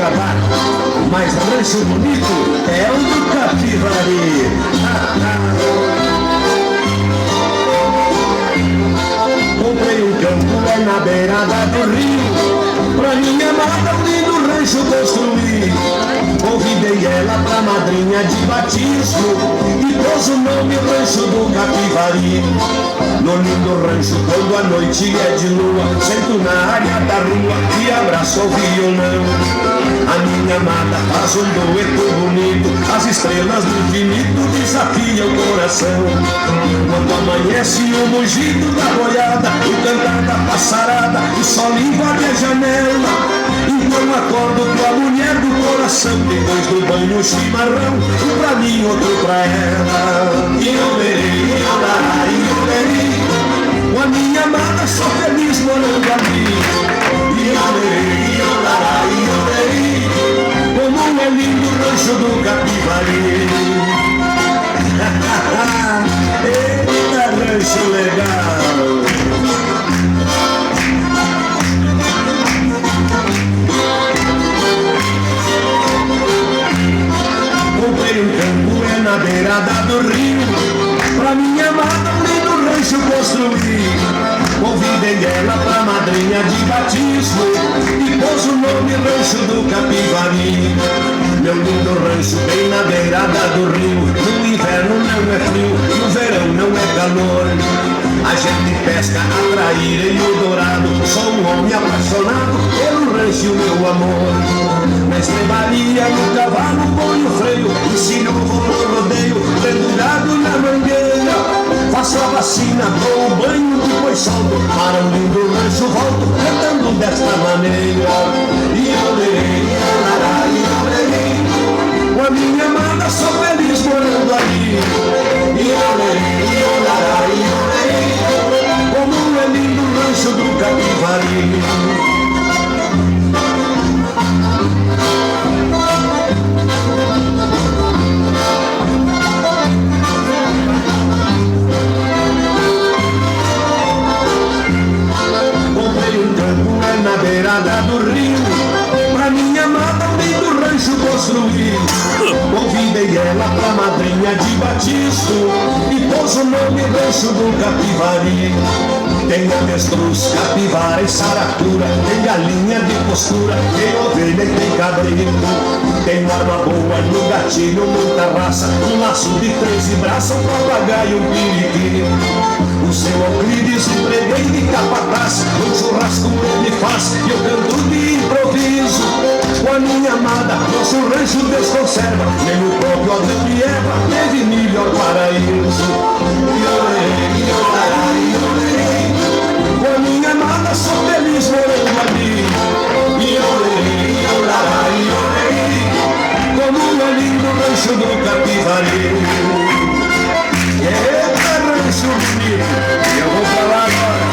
acabar, mas rancho bonito é o do Capivari. Comprei um campo é na beirada do rio, pra minha amada um lindo rancho construir. Convidei ela pra madrinha de batismo e pôs o nome Rancho do Capivari. No lindo rancho, quando a noite é de lua, sento na área da rua e abraço o violão. A minha amada faz um dueto bonito, as estrelas do infinito desafiam o coração. Quando amanhece o mugido da boiada, o cantar da passarada, o sol invade a janela. Então acordo com a mulher do coração, depois do banho, chimarrão, um pra mim, outro pra ela. E eu verei, eu dará, e eu verei, com a minha amada sou feliz morando ali. E eu verei, eu dará, e eu verei, como é lindo o rancho do Capivari. Eita, rancho legal. Comprei um campo é na beirada do rio, pra minha amada um lindo rancho construir. Convidei ela pra madrinha de batismo e pôs o nome Rancho do Capivari. Meu lindo rancho bem na beirada do rio, no inverno não é frio, no verão não é calor. A gente pesca a traíra e o dourado, sou um homem apaixonado pelo rancho, meu amor. Na estrebaria no cavalo põe o freio, ensino o voo no rodeio, pendurado na mangueira. Faço a vacina, dou um banho, depois solto, para um lindo rancho volto, cantando desta maneira. E eu lerei, com a minha amada sou feliz morando ali. E eu lerei, como é lindo o rancho do Capivari. Na beirada do rio, pra minha amada um lindo rancho construir. Convidei ela pra madrinha de batismo e pôs o nome Rancho do Capivari. Tem avestruz, capivara e saracura, tem galinha de postura, tem ovelha e tem cabrito. Tem arma boa no gatilho, muita raça, um laço de 13 braços, um papagaio e um periquito. O seu Euclides empreguei de capataz, um churrasco ele faz e eu canto de improviso. Com a minha amada, nosso rancho desconserva, nem o próprio Adão e Eva teve melhor paraíso. Com a minha amada sou feliz morando ali. Como é lindo o rancho do Capivari. Eita, rancho bonito, eu vou falar agora.